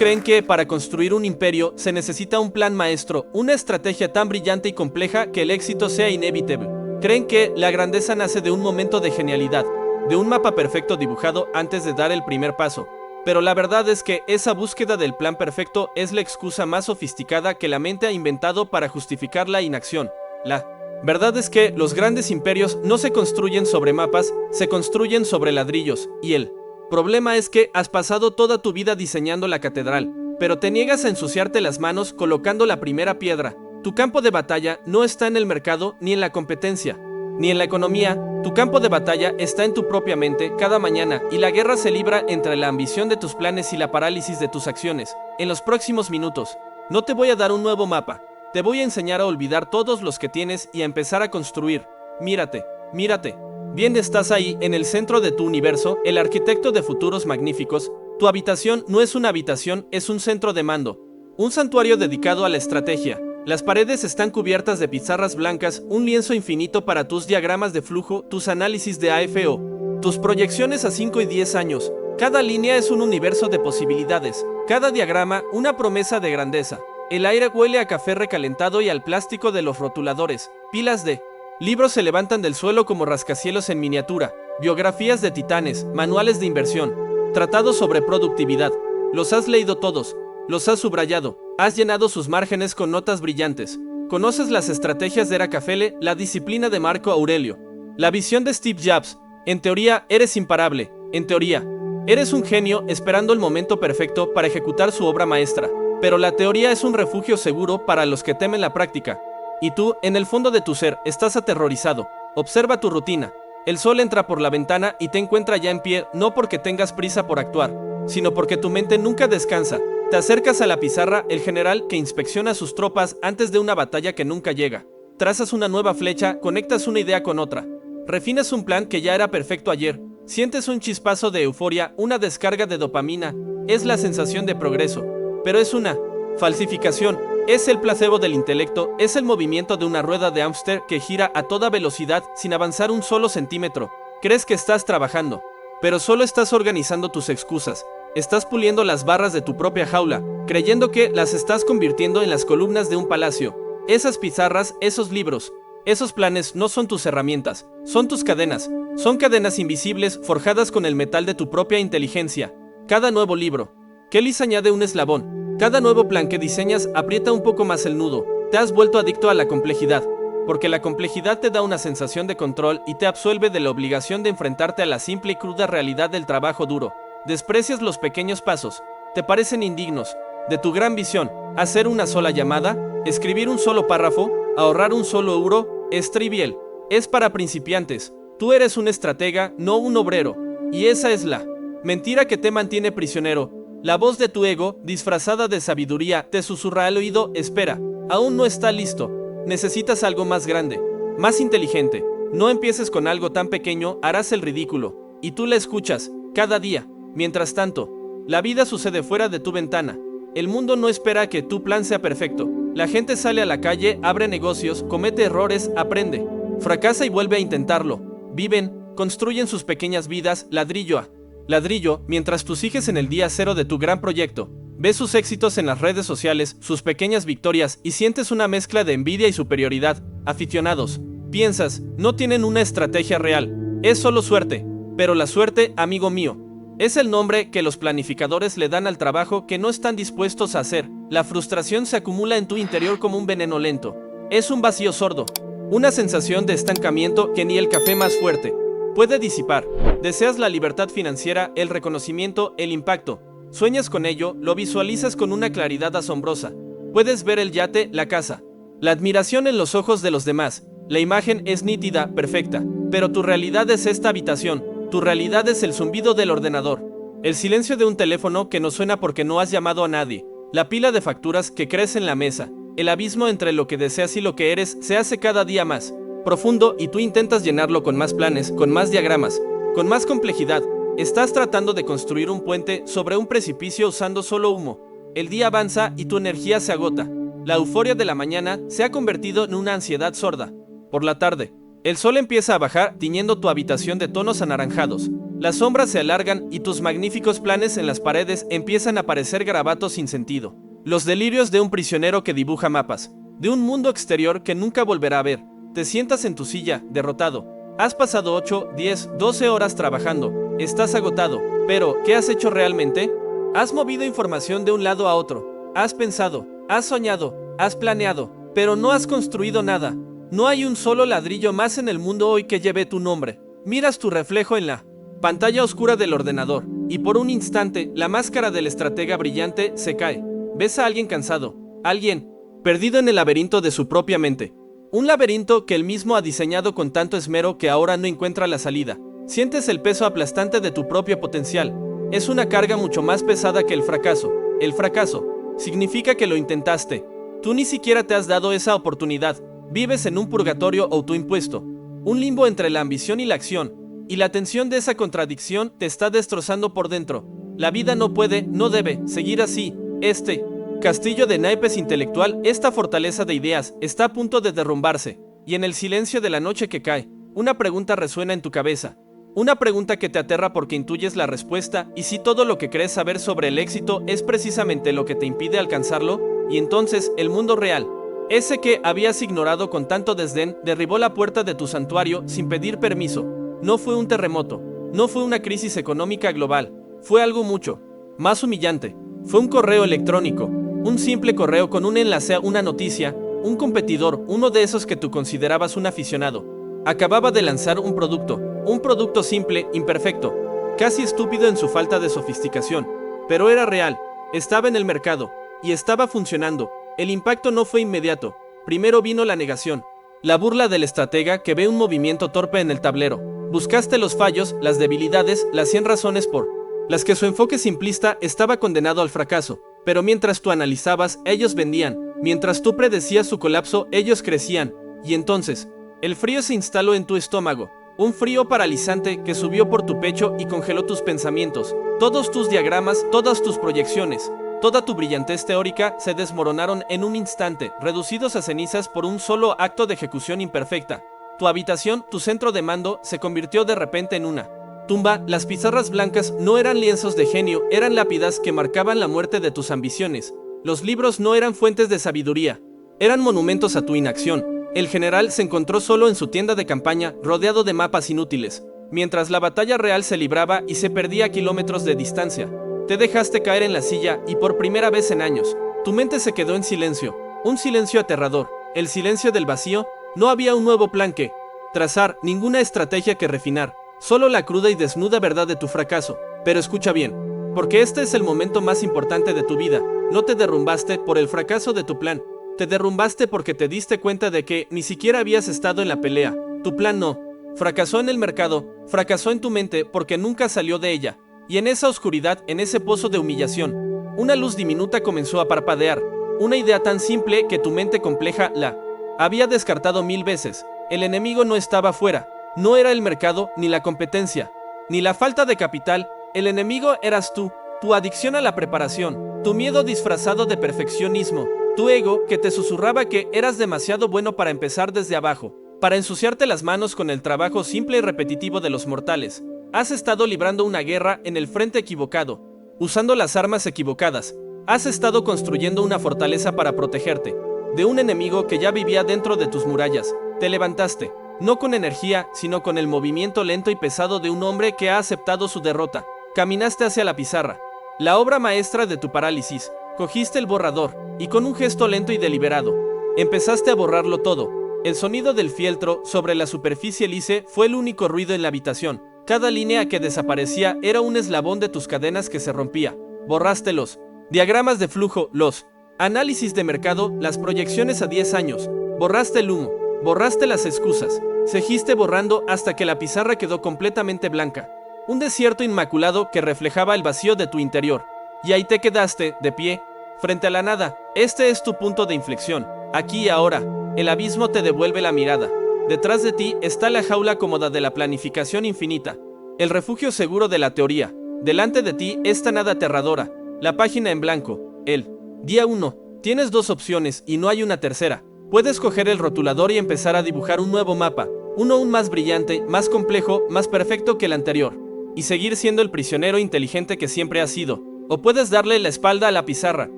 creen que, para construir un imperio, se necesita un plan maestro, una estrategia tan brillante y compleja que el éxito sea inevitable. Creen que la grandeza nace de un momento de genialidad, de un mapa perfecto dibujado antes de dar el primer paso. Pero la verdad es que esa búsqueda del plan perfecto es la excusa más sofisticada que la mente ha inventado para justificar la inacción. La verdad es que los grandes imperios no se construyen sobre mapas, se construyen sobre ladrillos, y el problema es que has pasado toda tu vida diseñando la catedral, pero te niegas a ensuciarte las manos colocando la primera piedra. Tu campo de batalla no está en el mercado ni en la competencia, ni en la economía. Tu campo de batalla está en tu propia mente cada mañana, y la guerra se libra entre la ambición de tus planes y la parálisis de tus acciones. En los próximos minutos, no te voy a dar un nuevo mapa, te voy a enseñar a olvidar todos los que tienes y a empezar a construir. Mírate, mírate. Bien, estás ahí, en el centro de tu universo, el arquitecto de futuros magníficos. Tu habitación no es una habitación, es un centro de mando, un santuario dedicado a la estrategia. Las paredes están cubiertas de pizarras blancas, un lienzo infinito para tus diagramas de flujo, tus análisis de AFO, tus proyecciones a 5 y 10 años. Cada línea es un universo de posibilidades, cada diagrama una promesa de grandeza. El aire huele a café recalentado y al plástico de los rotuladores. Pilas de libros se levantan del suelo como rascacielos en miniatura, biografías de titanes, manuales de inversión, tratados sobre productividad. Los has leído todos, los has subrayado, has llenado sus márgenes con notas brillantes. Conoces las estrategias de Rockefeller, la disciplina de Marco Aurelio, la visión de Steve Jobs. En teoría, eres imparable. En teoría, eres un genio esperando el momento perfecto para ejecutar su obra maestra. Pero la teoría es un refugio seguro para los que temen la práctica. Y tú, en el fondo de tu ser, estás aterrorizado. Observa tu rutina. El sol entra por la ventana y te encuentra ya en pie, no porque tengas prisa por actuar, sino porque tu mente nunca descansa. Te acercas a la pizarra, el general que inspecciona sus tropas antes de una batalla que nunca llega. Trazas una nueva flecha, conectas una idea con otra. Refinas un plan que ya era perfecto ayer. Sientes un chispazo de euforia, una descarga de dopamina. Es la sensación de progreso. Pero es una falsificación. Es el placebo del intelecto, es el movimiento de una rueda de hámster que gira a toda velocidad sin avanzar un solo centímetro. Crees que estás trabajando, pero solo estás organizando tus excusas. Estás puliendo las barras de tu propia jaula, creyendo que las estás convirtiendo en las columnas de un palacio. Esas pizarras, esos libros, esos planes no son tus herramientas, son tus cadenas. Son cadenas invisibles forjadas con el metal de tu propia inteligencia. Cada nuevo libro, Kelly añade un eslabón. Cada nuevo plan que diseñas aprieta un poco más el nudo. Te has vuelto adicto a la complejidad, porque la complejidad te da una sensación de control y te absuelve de la obligación de enfrentarte a la simple y cruda realidad del trabajo duro. Desprecias los pequeños pasos, te parecen indignos de tu gran visión. Hacer una sola llamada, escribir un solo párrafo, ahorrar un solo euro, es trivial, es para principiantes. Tú eres un estratega, no un obrero, y esa es la mentira que te mantiene prisionero. La voz de tu ego, disfrazada de sabiduría, te susurra al oído: espera, aún no está listo, necesitas algo más grande, más inteligente. No empieces con algo tan pequeño, harás el ridículo, y tú la escuchas, cada día. Mientras tanto, la vida sucede fuera de tu ventana. El mundo no espera que tu plan sea perfecto. La gente sale a la calle, abre negocios, comete errores, aprende, fracasa y vuelve a intentarlo. Viven, construyen sus pequeñas vidas, ladrillo a ladrillo, mientras tú sigues en el día cero de tu gran proyecto. Ves sus éxitos en las redes sociales, sus pequeñas victorias, y sientes una mezcla de envidia y superioridad. Aficionados, piensas, no tienen una estrategia real, es solo suerte. Pero la suerte, amigo mío, es el nombre que los planificadores le dan al trabajo que no están dispuestos a hacer. La frustración se acumula en tu interior como un veneno lento. Es un vacío sordo, una sensación de estancamiento que ni el café más fuerte puede disipar. Deseas la libertad financiera, el reconocimiento, el impacto. Sueñas con ello, lo visualizas con una claridad asombrosa. Puedes ver el yate, la casa, la admiración en los ojos de los demás. La imagen es nítida, perfecta. Pero tu realidad es esta habitación. Tu realidad es el zumbido del ordenador, el silencio de un teléfono que no suena porque no has llamado a nadie, la pila de facturas que crece en la mesa. El abismo entre lo que deseas y lo que eres se hace cada día más profundo, y tú intentas llenarlo con más planes, con más diagramas, con más complejidad. Estás tratando de construir un puente sobre un precipicio usando solo humo. El día avanza y tu energía se agota. La euforia de la mañana se ha convertido en una ansiedad sorda. Por la tarde, el sol empieza a bajar, tiñendo tu habitación de tonos anaranjados. Las sombras se alargan y tus magníficos planes en las paredes empiezan a parecer garabatos sin sentido. Los delirios de un prisionero que dibuja mapas, de un mundo exterior que nunca volverá a ver. Te sientas en tu silla, derrotado. Has pasado 8, 10, 12 horas trabajando. Estás agotado. Pero, ¿qué has hecho realmente? Has movido información de un lado a otro. Has pensado, has soñado, has planeado, pero no has construido nada. No hay un solo ladrillo más en el mundo hoy que lleve tu nombre. Miras tu reflejo en la pantalla oscura del ordenador, y por un instante, la máscara del estratega brillante se cae. Ves a alguien cansado, alguien perdido en el laberinto de su propia mente. Un laberinto que él mismo ha diseñado con tanto esmero que ahora no encuentra la salida. Sientes el peso aplastante de tu propio potencial. Es una carga mucho más pesada que el fracaso. El fracaso significa que lo intentaste. Tú ni siquiera te has dado esa oportunidad. Vives en un purgatorio autoimpuesto, un limbo entre la ambición y la acción, y la tensión de esa contradicción te está destrozando por dentro. La vida no puede, no debe, seguir así. Este castillo de naipes intelectual, esta fortaleza de ideas, está a punto de derrumbarse, y en el silencio de la noche que cae, una pregunta resuena en tu cabeza. Una pregunta que te aterra porque intuyes la respuesta, y si todo lo que crees saber sobre el éxito es precisamente lo que te impide alcanzarlo, y entonces el mundo real, ese que habías ignorado con tanto desdén, derribó la puerta de tu santuario sin pedir permiso. No fue un terremoto, no fue una crisis económica global, fue algo mucho más humillante. Fue un correo electrónico, un simple correo con un enlace a una noticia. Un competidor, uno de esos que tú considerabas un aficionado, acababa de lanzar un producto simple, imperfecto, casi estúpido en su falta de sofisticación, pero era real, estaba en el mercado, y estaba funcionando. El impacto no fue inmediato. Primero vino la negación, la burla del estratega que ve un movimiento torpe en el tablero. Buscaste los fallos, las debilidades, las 100 razones por las que su enfoque simplista estaba condenado al fracaso. Pero mientras tú analizabas, ellos vendían. Mientras tú predecías su colapso, ellos crecían. Y entonces, el frío se instaló en tu estómago. Un frío paralizante que subió por tu pecho y congeló tus pensamientos. Todos tus diagramas, todas tus proyecciones, toda tu brillantez teórica se desmoronaron en un instante, reducidos a cenizas por un solo acto de ejecución imperfecta. Tu habitación, tu centro de mando, se convirtió de repente en una tumba. Las pizarras blancas no eran lienzos de genio, eran lápidas que marcaban la muerte de tus ambiciones. Los libros no eran fuentes de sabiduría, eran monumentos a tu inacción. El general se encontró solo en su tienda de campaña, rodeado de mapas inútiles, mientras la batalla real se libraba y se perdía a kilómetros de distancia. Te dejaste caer en la silla y por primera vez en años, tu mente se quedó en silencio, un silencio aterrador, el silencio del vacío. No había un nuevo plan que trazar, ninguna estrategia que refinar, solo la cruda y desnuda verdad de tu fracaso. Pero escucha bien, porque este es el momento más importante de tu vida. No te derrumbaste por el fracaso de tu plan, te derrumbaste porque te diste cuenta de que ni siquiera habías estado en la pelea. Tu plan no fracasó en el mercado, fracasó en tu mente porque nunca salió de ella. Y en esa oscuridad, en ese pozo de humillación, una luz diminuta comenzó a parpadear, una idea tan simple que tu mente compleja la había descartado 1000 veces. El enemigo no estaba afuera, no era el mercado, ni la competencia, ni la falta de capital. El enemigo eras tú, tu adicción a la preparación, tu miedo disfrazado de perfeccionismo, tu ego que te susurraba que eras demasiado bueno para empezar desde abajo, para ensuciarte las manos con el trabajo simple y repetitivo de los mortales. Has estado librando una guerra en el frente equivocado, usando las armas equivocadas. Has estado construyendo una fortaleza para protegerte de un enemigo que ya vivía dentro de tus murallas. Te levantaste, no con energía, sino con el movimiento lento y pesado de un hombre que ha aceptado su derrota. Caminaste hacia la pizarra, la obra maestra de tu parálisis. Cogiste el borrador, y con un gesto lento y deliberado, empezaste a borrarlo todo. El sonido del fieltro sobre la superficie lisa fue el único ruido en la habitación. Cada línea que desaparecía era un eslabón de tus cadenas que se rompía. Borraste los diagramas de flujo, los análisis de mercado, las proyecciones a 10 años. Borraste el humo, borraste las excusas. Seguiste borrando hasta que la pizarra quedó completamente blanca. Un desierto inmaculado que reflejaba el vacío de tu interior. Y ahí te quedaste, de pie, frente a la nada. Este es tu punto de inflexión. Aquí y ahora, el abismo te devuelve la mirada. Detrás de ti está la jaula cómoda de la planificación infinita, el refugio seguro de la teoría. Delante de ti esta nada aterradora, la página en blanco, el día 1. Tienes 2 opciones y no hay una tercera. Puedes coger el rotulador y empezar a dibujar un nuevo mapa, uno aún más brillante, más complejo, más perfecto que el anterior. y seguir siendo el prisionero inteligente que siempre has sido. O puedes darle la espalda a la pizarra,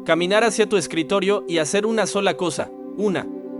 caminar hacia tu escritorio y hacer una sola cosa,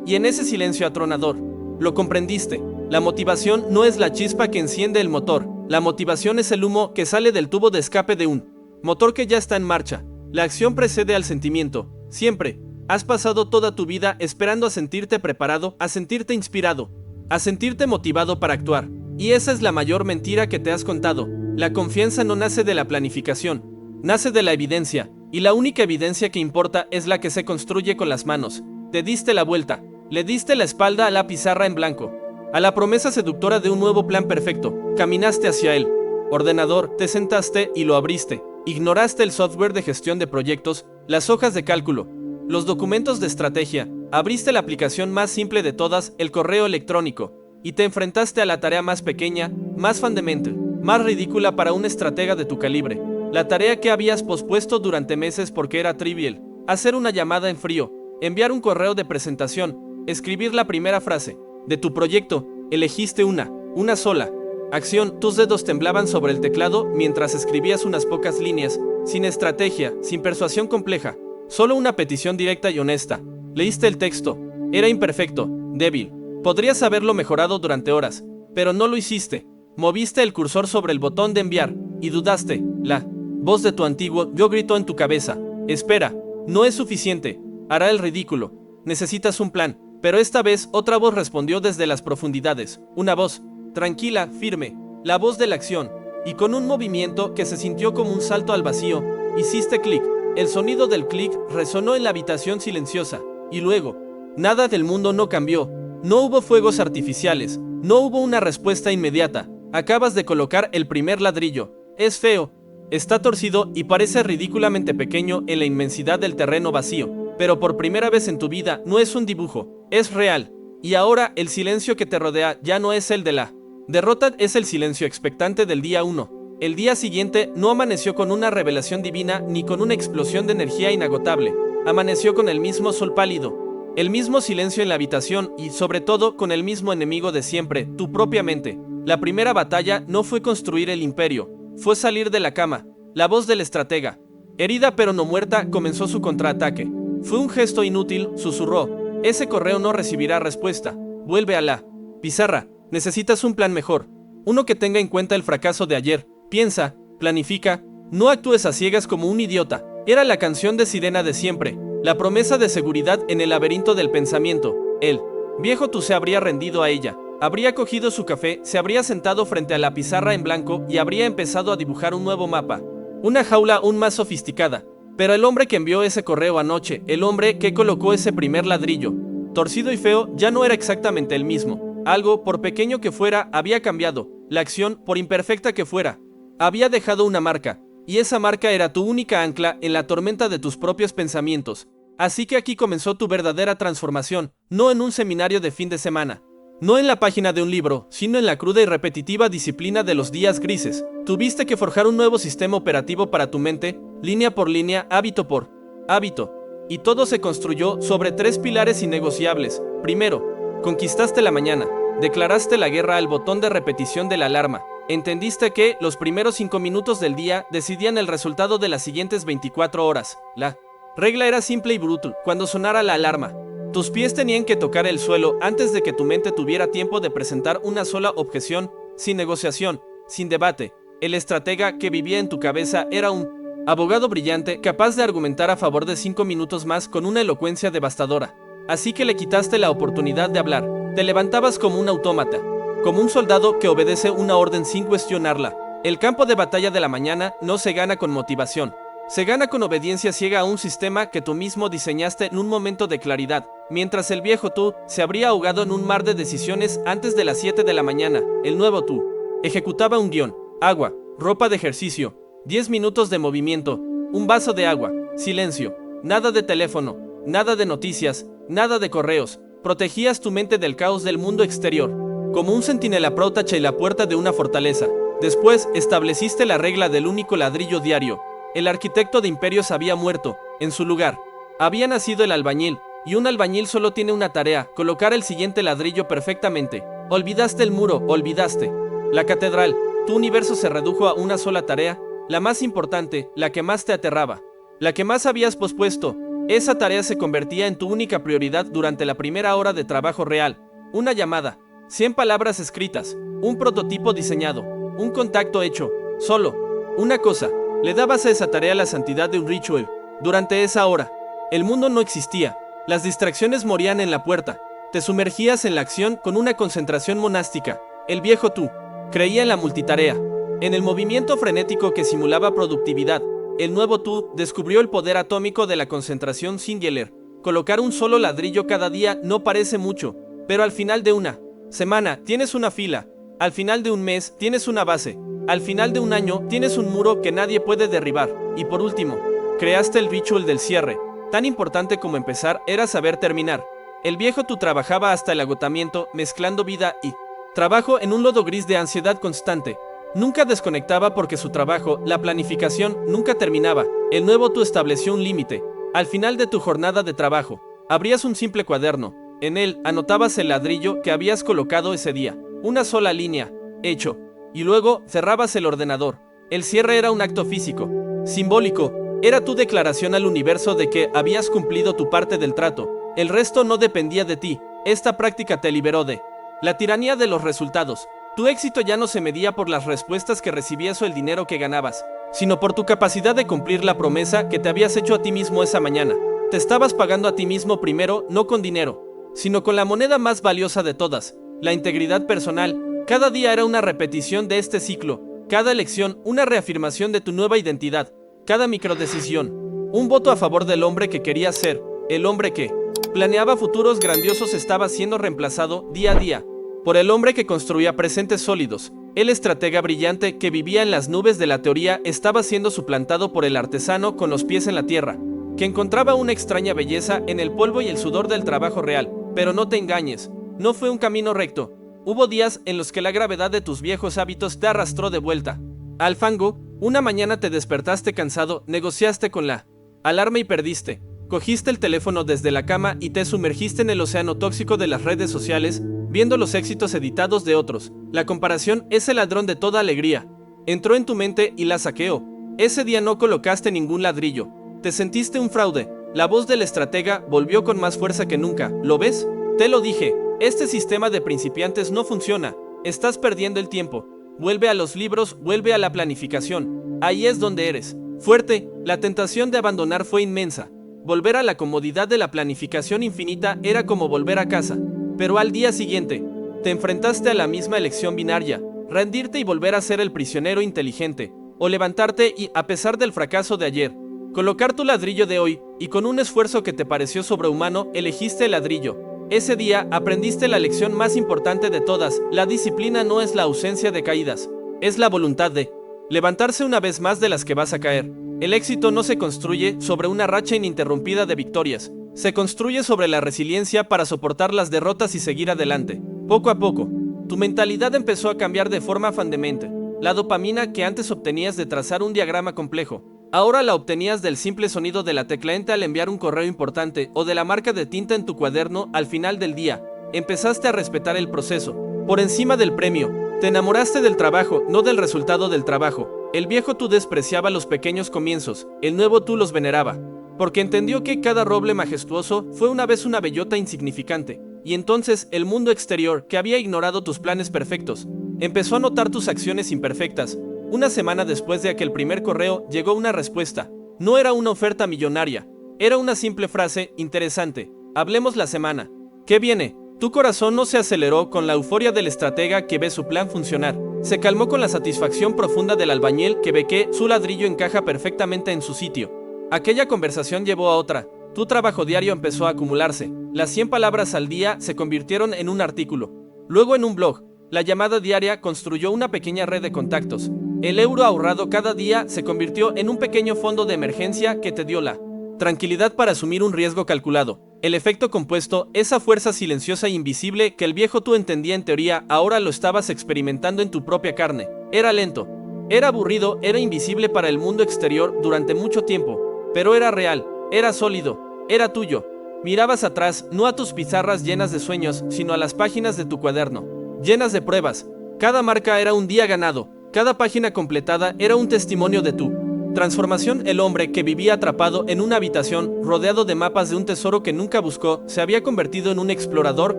y en ese silencio atronador, lo comprendiste. La motivación no es la chispa que enciende el motor, la motivación es el humo que sale del tubo de escape de un motor que ya está en marcha. La acción precede al sentimiento, siempre. Has pasado toda tu vida esperando a sentirte preparado, a sentirte inspirado, a sentirte motivado para actuar. Y esa es la mayor mentira que te has contado. La confianza no nace de la planificación, nace de la evidencia, y la única evidencia que importa es la que se construye con las manos. Te diste la vuelta, le diste la espalda a la pizarra en blanco, a la promesa seductora de un nuevo plan perfecto. Caminaste hacia el ordenador, te sentaste y lo abriste. Ignoraste el software de gestión de proyectos, las hojas de cálculo, los documentos de estrategia, abriste la aplicación más simple de todas, el correo electrónico, y te enfrentaste a la tarea más pequeña, más fundamental, más ridícula para un estratega de tu calibre. La tarea que habías pospuesto durante meses porque era trivial. Hacer una llamada en frío, enviar un correo de presentación, escribir la primera frase de tu proyecto. Elegiste una sola acción. Tus dedos temblaban sobre el teclado mientras escribías unas pocas líneas, sin estrategia, sin persuasión compleja, solo una petición directa y honesta. Leíste el texto. Era imperfecto, débil. Podrías haberlo mejorado durante horas, pero no lo hiciste. Moviste el cursor sobre el botón de enviar y dudaste. La voz de tu antiguo yo gritó en tu cabeza: espera, no es suficiente, hará el ridículo, necesitas un plan. Pero esta vez otra voz respondió desde las profundidades, una voz tranquila, firme, la voz de la acción, y con un movimiento que se sintió como un salto al vacío, hiciste clic. El sonido del clic resonó en la habitación silenciosa, y luego, nada del mundo no cambió. No hubo fuegos artificiales, no hubo una respuesta inmediata. Acabas de colocar el primer ladrillo. Es feo, está torcido y parece ridículamente pequeño en la inmensidad del terreno vacío, pero por primera vez en tu vida no es un dibujo, es real. Y ahora el silencio que te rodea ya no es el de la derrota, es el silencio expectante del día 1. El día siguiente no amaneció con una revelación divina ni con una explosión de energía inagotable. Amaneció con el mismo sol pálido, el mismo silencio en la habitación y, sobre todo, con el mismo enemigo de siempre, tu propia mente. La primera batalla no fue construir el imperio, fue salir de la cama. La voz del estratega, herida pero no muerta, comenzó su contraataque. Fue un gesto inútil, susurró. Ese correo no recibirá respuesta. Vuelve a la pizarra. Necesitas un plan mejor, uno que tenga en cuenta el fracaso de ayer. Piensa, planifica, no actúes a ciegas como un idiota. Era la canción de sirena de siempre, la promesa de seguridad en el laberinto del pensamiento. El viejo tú se habría rendido a ella, habría cogido su café, se habría sentado frente a la pizarra en blanco y habría empezado a dibujar un nuevo mapa, una jaula aún más sofisticada. Pero el hombre que envió ese correo anoche, el hombre que colocó ese primer ladrillo, torcido y feo, ya no era exactamente el mismo. Algo, por pequeño que fuera, había cambiado. La acción, por imperfecta que fuera, había dejado una marca, y esa marca era tu única ancla en la tormenta de tus propios pensamientos. Así que aquí comenzó tu verdadera transformación, no en un seminario de fin de semana, no en la página de un libro, sino en la cruda y repetitiva disciplina de los días grises. Tuviste que forjar un nuevo sistema operativo para tu mente, línea por línea, hábito por hábito, y todo se construyó sobre 3 pilares innegociables. Primero, conquistaste la mañana, declaraste la guerra al botón de repetición de la alarma. Entendiste que los primeros 5 minutos del día decidían el resultado de las siguientes 24 horas. La regla era simple y brutal. Cuando sonara la alarma, tus pies tenían que tocar el suelo antes de que tu mente tuviera tiempo de presentar una sola objeción, sin negociación, sin debate. El estratega que vivía en tu cabeza era un abogado brillante, capaz de argumentar a favor de 5 minutos más con una elocuencia devastadora. Así que le quitaste la oportunidad de hablar. Te levantabas como un autómata, como un soldado que obedece una orden sin cuestionarla. El campo de batalla de la mañana no se gana con motivación. Se gana con obediencia ciega a un sistema que tú mismo diseñaste en un momento de claridad, mientras el viejo tú se habría ahogado en un mar de decisiones antes de las 7 de la mañana. El nuevo tú ejecutaba un guión: agua, ropa de ejercicio, 10 minutos de movimiento, un vaso de agua, silencio, nada de teléfono, nada de noticias, nada de correos. Protegías tu mente del caos del mundo exterior, como un centinela protege la puerta de una fortaleza. Después estableciste la regla del único ladrillo diario. El arquitecto de imperios había muerto. En su lugar había nacido el albañil, y un albañil solo tiene una tarea: colocar el siguiente ladrillo perfectamente. Olvidaste el muro, olvidaste la catedral, Tu universo se redujo a una sola tarea, la más importante, la que más te aterraba, la que más habías pospuesto. Esa tarea se convertía en tu única prioridad durante la primera hora de trabajo real. Una llamada, 100 palabras escritas, un prototipo diseñado, un contacto hecho, solo. Una cosa, le dabas a esa tarea la santidad de un ritual. Durante esa hora, el mundo no existía, las distracciones morían en la puerta, te sumergías en la acción con una concentración monástica. El viejo tú creía en la multitarea, en el movimiento frenético que simulaba productividad. El nuevo tú descubrió el poder atómico de la concentración singular. Colocar un solo ladrillo cada día no parece mucho, pero al final de una semana tienes una fila, al final de un mes tienes una base, al final de un año tienes un muro que nadie puede derribar. Y por último, creaste el ritual del cierre. Tan importante como empezar era saber terminar. El viejo tú trabajaba hasta el agotamiento, mezclando vida y trabajo en un lodo gris de ansiedad constante. Nunca desconectaba porque su trabajo, la planificación, nunca terminaba. El nuevo tú estableció un límite. Al final de tu jornada de trabajo, abrías un simple cuaderno. En él anotabas el ladrillo que habías colocado ese día. Una sola línea. Hecho. Y luego cerrabas el ordenador. El cierre era un acto físico, simbólico. Era tu declaración al universo de que habías cumplido tu parte del trato. El resto no dependía de ti. Esta práctica te liberó de la tiranía de los resultados. Tu éxito ya no se medía por las respuestas que recibías o el dinero que ganabas, sino por tu capacidad de cumplir la promesa que te habías hecho a ti mismo esa mañana. Te estabas pagando a ti mismo primero, no con dinero, sino con la moneda más valiosa de todas, la integridad personal. Cada día era una repetición de este ciclo, cada elección una reafirmación de tu nueva identidad, cada microdecisión un voto a favor del hombre que querías ser. El hombre que planeaba futuros grandiosos estaba siendo reemplazado día a día por el hombre que construía presentes sólidos. El estratega brillante que vivía en las nubes de la teoría estaba siendo suplantado por el artesano con los pies en la tierra, que encontraba una extraña belleza en el polvo y el sudor del trabajo real. Pero no te engañes, no fue un camino recto. Hubo días en los que la gravedad de tus viejos hábitos te arrastró de vuelta al fango. Una mañana te despertaste cansado, negociaste con la alarma y perdiste. Cogiste el teléfono desde la cama y te sumergiste en el océano tóxico de las redes sociales, viendo los éxitos editados de otros. La comparación es el ladrón de toda alegría. Entró en tu mente y la saqueó. Ese día no colocaste ningún ladrillo. Te sentiste un fraude. La voz del estratega volvió con más fuerza que nunca. ¿Lo ves? Te lo dije. Este sistema de principiantes no funciona. Estás perdiendo el tiempo. Vuelve a los libros, vuelve a la planificación. Ahí es donde eres fuerte. La tentación de abandonar fue inmensa. Volver a la comodidad de la planificación infinita era como volver a casa. Pero al día siguiente, te enfrentaste a la misma elección binaria, rendirte y volver a ser el prisionero inteligente, o levantarte y, a pesar del fracaso de ayer, colocar tu ladrillo de hoy, y con un esfuerzo que te pareció sobrehumano, elegiste el ladrillo. Ese día aprendiste la lección más importante de todas: la disciplina no es la ausencia de caídas, es la voluntad de levantarse una vez más de las que vas a caer. El éxito no se construye sobre una racha ininterrumpida de victorias, se construye sobre la resiliencia para soportar las derrotas y seguir adelante. Poco a poco, tu mentalidad empezó a cambiar de forma fundamental. La dopamina que antes obtenías de trazar un diagrama complejo, ahora la obtenías del simple sonido de la tecla Enter al enviar un correo importante o de la marca de tinta en tu cuaderno al final del día. Empezaste a respetar el proceso, por encima del premio. Te enamoraste del trabajo, no del resultado del trabajo. El viejo tú despreciaba los pequeños comienzos, el nuevo tú los veneraba, porque entendió que cada roble majestuoso fue una vez una bellota insignificante. Y entonces el mundo exterior, que había ignorado tus planes perfectos, empezó a notar tus acciones imperfectas. Una semana después de aquel primer correo llegó una respuesta. No era una oferta millonaria, era una simple frase: interesante, hablemos la semana que viene. Tu corazón no se aceleró con la euforia del estratega que ve su plan funcionar. Se calmó con la satisfacción profunda del albañil que ve que su ladrillo encaja perfectamente en su sitio. Aquella conversación llevó a otra. Tu trabajo diario empezó a acumularse. Las 100 palabras al día se convirtieron en un artículo, luego en un blog. La llamada diaria construyó una pequeña red de contactos. El euro ahorrado cada día se convirtió en un pequeño fondo de emergencia que te dio la tranquilidad para asumir un riesgo calculado. El efecto compuesto, esa fuerza silenciosa e invisible que el viejo tú entendía en teoría, ahora lo estabas experimentando en tu propia carne. Era lento, era aburrido, era invisible para el mundo exterior durante mucho tiempo, pero era real, era sólido, era tuyo. Mirabas atrás, no a tus pizarras llenas de sueños, sino a las páginas de tu cuaderno, llenas de pruebas. Cada marca era un día ganado, Cada página completada era un testimonio de tu transformación. El hombre que vivía atrapado en una habitación, rodeado de mapas de un tesoro que nunca buscó, se había convertido en un explorador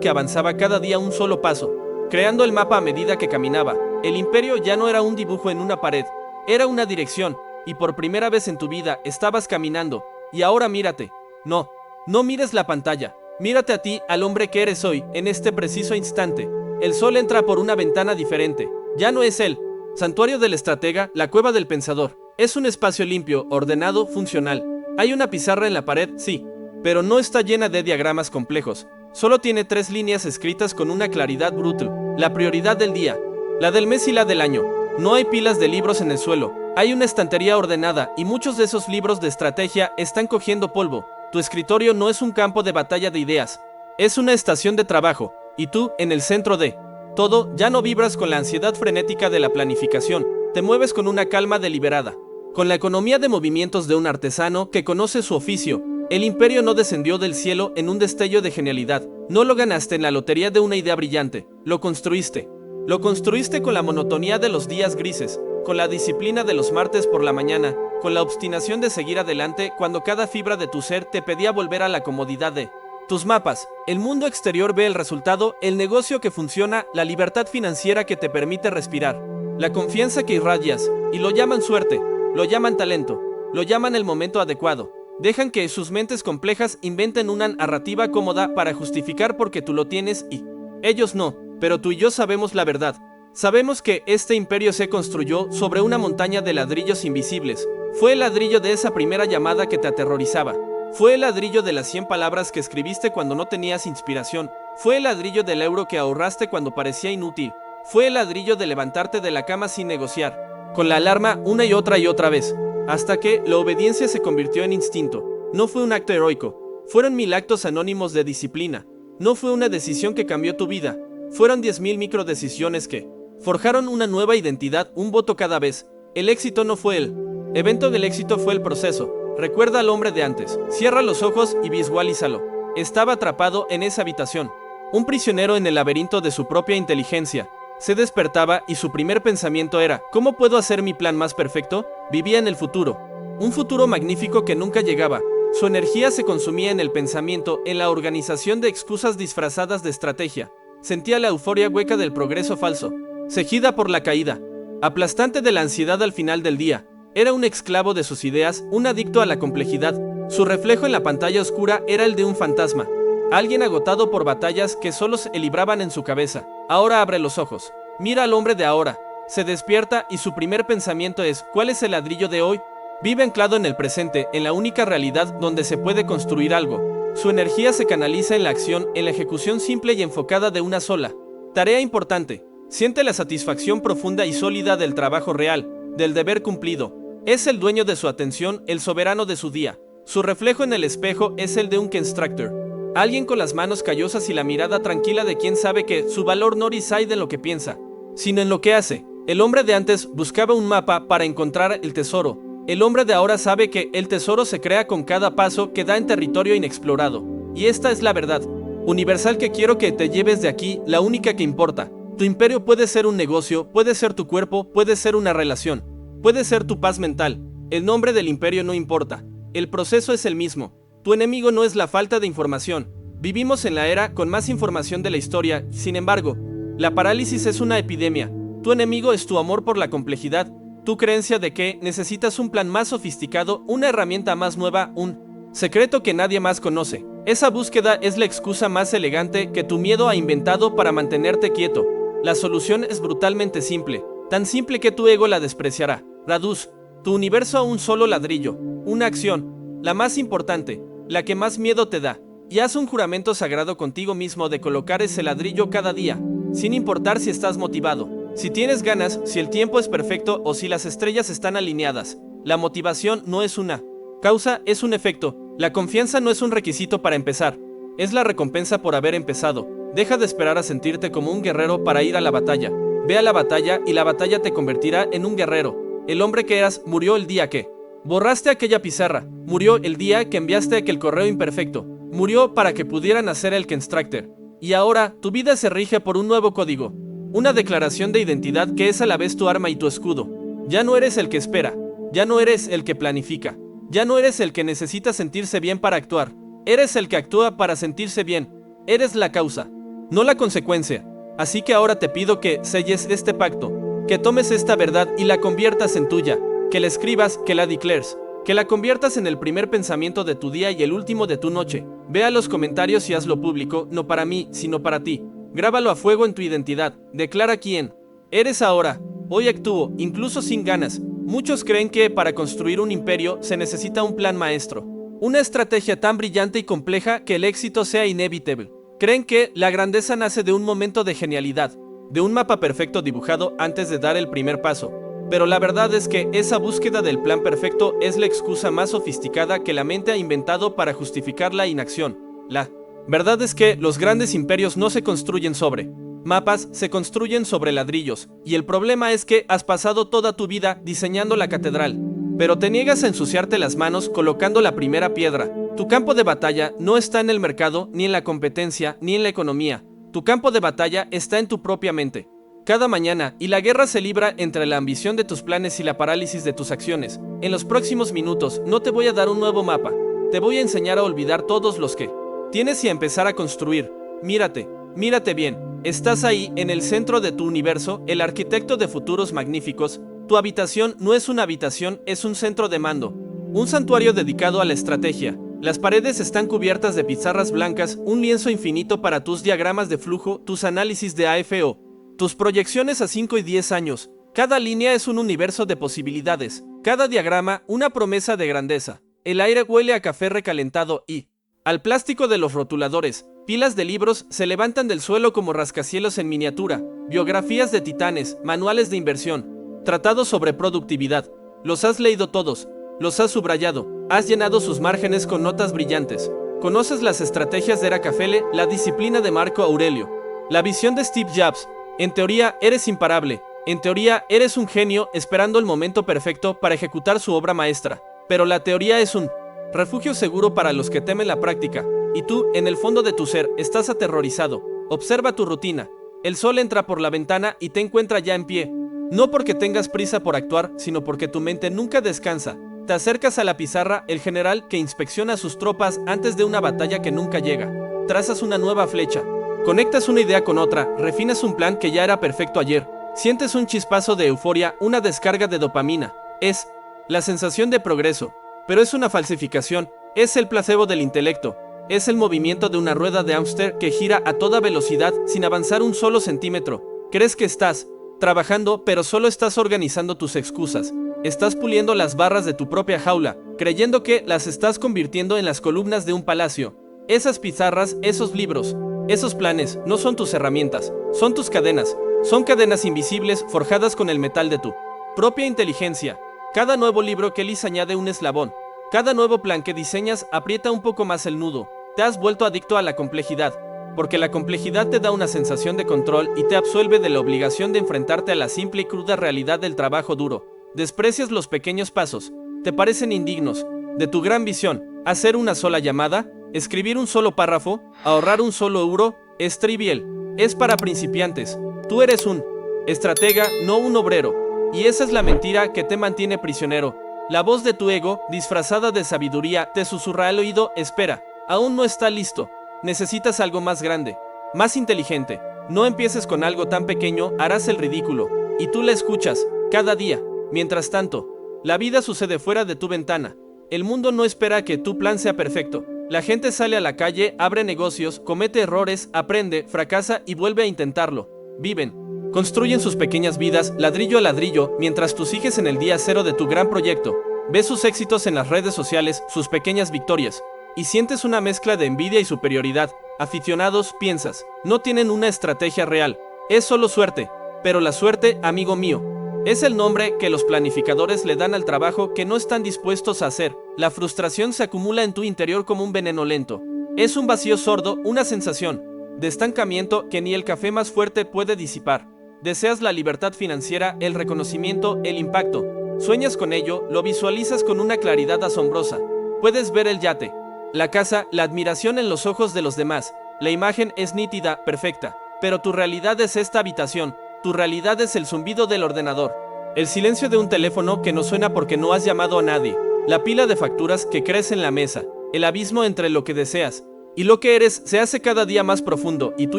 que avanzaba cada día un solo paso, creando el mapa a medida que caminaba. El imperio ya no era un dibujo en una pared, era una dirección, y por primera vez en tu vida estabas caminando. Y ahora mírate. No mires la pantalla. Mírate a ti, al hombre que eres hoy, en este preciso instante. El sol entra por una ventana diferente. Ya no es el santuario del estratega, la cueva del pensador. Es un espacio limpio, ordenado, funcional. Hay una pizarra en la pared, sí, pero no está llena de diagramas complejos. Solo tiene 3 líneas escritas con una claridad brutal. La prioridad del día, la del mes y la del año. No hay pilas de libros en el suelo. Hay una estantería ordenada y muchos de esos libros de estrategia están cogiendo polvo. Tu escritorio no es un campo de batalla de ideas. Es una estación de trabajo. Y tú, en el centro de todo, ya no vibras con la ansiedad frenética de la planificación. Te mueves con una calma deliberada. Con la economía de movimientos de un artesano que conoce su oficio. El imperio no descendió del cielo en un destello de genialidad. No lo ganaste en la lotería de una idea brillante. Lo construiste. Lo construiste con la monotonía de los días grises, con la disciplina de los martes por la mañana, con la obstinación de seguir adelante cuando cada fibra de tu ser te pedía volver a la comodidad de tus mapas. El mundo exterior ve el resultado, el negocio que funciona, la libertad financiera que te permite respirar, la confianza que irradias, y lo llaman suerte, lo llaman talento, lo llaman el momento adecuado. Dejan que sus mentes complejas inventen una narrativa cómoda para justificar por qué tú lo tienes y ellos no, pero tú y yo sabemos la verdad. Sabemos que este imperio se construyó sobre una montaña de ladrillos invisibles. Fue el ladrillo de esa primera llamada que te aterrorizaba. Fue el ladrillo de las 100 palabras que escribiste cuando no tenías inspiración. Fue el ladrillo del euro que ahorraste cuando parecía inútil. Fue el ladrillo de levantarte de la cama sin negociar, con la alarma una y otra vez, hasta que la obediencia se convirtió en instinto. No fue un acto heroico. Fueron 1000 actos anónimos de disciplina. No fue una decisión que cambió tu vida. Fueron 10.000 microdecisiones que forjaron una nueva identidad, un voto cada vez. El éxito no fue el evento del éxito, fue el proceso. Recuerda al hombre de antes. Cierra los ojos y visualízalo. Estaba atrapado en esa habitación, un prisionero en el laberinto de su propia inteligencia. Se despertaba y su primer pensamiento era: ¿cómo puedo hacer mi plan más perfecto? Vivía en el futuro, un futuro magnífico que nunca llegaba. Su energía se consumía en el pensamiento, en la organización de excusas disfrazadas de estrategia. Sentía la euforia hueca del progreso falso, cegida por la caída, aplastante de la ansiedad al final del día. Era un esclavo de sus ideas, un adicto a la complejidad. Su reflejo en la pantalla oscura era el de un fantasma, alguien agotado por batallas que solo se libraban en su cabeza. Ahora abre los ojos, mira al hombre de ahora, se despierta y su primer pensamiento es: ¿cuál es el ladrillo de hoy? Vive anclado en el presente, en la única realidad donde se puede construir algo. Su energía se canaliza en la acción, en la ejecución simple y enfocada de una sola tarea importante. Siente la satisfacción profunda y sólida del trabajo real, del deber cumplido. Es el dueño de su atención, el soberano de su día. Su reflejo en el espejo es el de un constructor, alguien con las manos callosas y la mirada tranquila de quien sabe que su valor no reside en lo que piensa, sino en lo que hace. El hombre de antes buscaba un mapa para encontrar el tesoro. El hombre de ahora sabe que el tesoro se crea con cada paso que da en territorio inexplorado. Y esta es la verdad universal que quiero que te lleves de aquí, la única que importa. Tu imperio puede ser un negocio, puede ser tu cuerpo, puede ser una relación, puede ser tu paz mental. El nombre del imperio no importa. El proceso es el mismo. Tu enemigo no es la falta de información. Vivimos en la era con más información de la historia. Sin embargo, la parálisis es una epidemia. Tu enemigo es tu amor por la complejidad, tu creencia de que necesitas un plan más sofisticado, una herramienta más nueva, un secreto que nadie más conoce. Esa búsqueda es la excusa más elegante que tu miedo ha inventado para mantenerte quieto. La solución es brutalmente simple, tan simple que tu ego la despreciará. Reduce tu universo a un solo ladrillo, una acción, la más importante, la que más miedo te da, y haz un juramento sagrado contigo mismo de colocar ese ladrillo cada día, sin importar si estás motivado, si tienes ganas, si el tiempo es perfecto o si las estrellas están alineadas. La motivación no es una causa, es un efecto. La confianza no es un requisito para empezar, es la recompensa por haber empezado. Deja de esperar a sentirte como un guerrero para ir a la batalla. Ve a la batalla y la batalla te convertirá en un guerrero. El hombre que eras murió el día que borraste aquella pizarra, murió el día que enviaste aquel correo imperfecto, murió para que pudieran hacer el constructor. Y ahora tu vida se rige por un nuevo código. Una declaración de identidad que es a la vez tu arma y tu escudo. Ya no eres el que espera, ya no eres el que planifica, ya no eres el que necesita sentirse bien para actuar, eres el que actúa para sentirse bien, eres la causa, no la consecuencia. Así que ahora te pido que selles este pacto, que tomes esta verdad y la conviertas en tuya, que la escribas, que la declares, que la conviertas en el primer pensamiento de tu día y el último de tu noche. Vea los comentarios y hazlo público, no para mí, sino para ti. Grábalo a fuego en tu identidad, declara quién eres ahora. Hoy actúo, incluso sin ganas. Muchos creen que para construir un imperio se necesita un plan maestro, una estrategia tan brillante y compleja que el éxito sea inevitable. Creen que la grandeza nace de un momento de genialidad, de un mapa perfecto dibujado antes de dar el primer paso. Pero la verdad es que esa búsqueda del plan perfecto es la excusa más sofisticada que la mente ha inventado para justificar la inacción. La verdad es que los grandes imperios no se construyen sobre mapas, se construyen sobre ladrillos, y el problema es que has pasado toda tu vida diseñando la catedral, pero te niegas a ensuciarte las manos colocando la primera piedra. Tu campo de batalla no está en el mercado, ni en la competencia, ni en la economía. Tu campo de batalla está en tu propia mente. Cada mañana, y la guerra se libra entre la ambición de tus planes y la parálisis de tus acciones. En los próximos minutos no te voy a dar un nuevo mapa, te voy a enseñar a olvidar todos los que tienes y a empezar a construir. Mírate bien, estás ahí en el centro de tu universo, el arquitecto de futuros magníficos. Tu habitación no es una habitación, es un centro de mando, un santuario dedicado a la estrategia. Las paredes están cubiertas de pizarras blancas, un lienzo infinito para tus diagramas de flujo, tus análisis de AFO, tus proyecciones a 5 y 10 años. Cada línea es un universo de posibilidades, cada diagrama una promesa de grandeza. El aire huele a café recalentado y al plástico de los rotuladores. Pilas de libros se levantan del suelo como rascacielos en miniatura, biografías de titanes, manuales de inversión, tratados sobre productividad. Los has leído todos, los has subrayado, has llenado sus márgenes con notas brillantes. Conoces las estrategias de Rockefeller, la disciplina de Marco Aurelio, la visión de Steve Jobs. En teoría eres imparable, en teoría eres un genio esperando el momento perfecto para ejecutar su obra maestra. Pero la teoría es un refugio seguro para los que temen la práctica. Y tú, en el fondo de tu ser, estás aterrorizado. Observa tu rutina. El sol entra por la ventana y te encuentra ya en pie. No porque tengas prisa por actuar, sino porque tu mente nunca descansa. Te acercas a la pizarra, el general que inspecciona a sus tropas antes de una batalla que nunca llega. Trazas una nueva flecha. Conectas una idea con otra, refinas un plan que ya era perfecto ayer. Sientes un chispazo de euforia, una descarga de dopamina. Es la sensación de progreso. Pero es una falsificación. Es el placebo del intelecto. Es el movimiento de una rueda de hámster que gira a toda velocidad sin avanzar un solo centímetro. Crees que estás trabajando, pero solo estás organizando tus excusas. Estás puliendo las barras de tu propia jaula, creyendo que las estás convirtiendo en las columnas de un palacio. Esas pizarras, esos libros, esos planes no son tus herramientas, son tus cadenas. Son cadenas invisibles forjadas con el metal de tu propia inteligencia. Cada nuevo libro que lees añade un eslabón. Cada nuevo plan que diseñas aprieta un poco más el nudo. Te has vuelto adicto a la complejidad, porque la complejidad te da una sensación de control y te absuelve de la obligación de enfrentarte a la simple y cruda realidad del trabajo duro. Desprecias los pequeños pasos, te parecen indignos de tu gran visión. Hacer una sola llamada, escribir un solo párrafo, ahorrar un solo euro, es trivial, es para principiantes. Tú eres un estratega, no un obrero, y esa es la mentira que te mantiene prisionero. La voz de tu ego, disfrazada de sabiduría, te susurra al oído: espera, aún no está listo, necesitas algo más grande, más inteligente. No empieces con algo tan pequeño, harás el ridículo, y tú la escuchas, cada día. Mientras tanto, la vida sucede fuera de tu ventana. El mundo no espera que tu plan sea perfecto. La gente sale a la calle, abre negocios, comete errores, aprende, fracasa y vuelve a intentarlo. Viven, construyen sus pequeñas vidas, ladrillo a ladrillo, mientras tú sigues en el día cero de tu gran proyecto. Ves sus éxitos en las redes sociales, sus pequeñas victorias, y sientes una mezcla de envidia y superioridad. Aficionados, piensas, no tienen una estrategia real, es solo suerte. Pero la suerte, amigo mío, es el nombre que los planificadores le dan al trabajo que no están dispuestos a hacer. La frustración se acumula en tu interior como un veneno lento. Es un vacío sordo, una sensación de estancamiento que ni el café más fuerte puede disipar. Deseas la libertad financiera, el reconocimiento, el impacto. Sueñas con ello, lo visualizas con una claridad asombrosa. Puedes ver el yate, la casa, la admiración en los ojos de los demás. La imagen es nítida, perfecta. Pero tu realidad es esta habitación, tu realidad es el zumbido del ordenador. El silencio de un teléfono que no suena porque no has llamado a nadie. La pila de facturas que crece en la mesa. El abismo entre lo que deseas y lo que eres se hace cada día más profundo y tú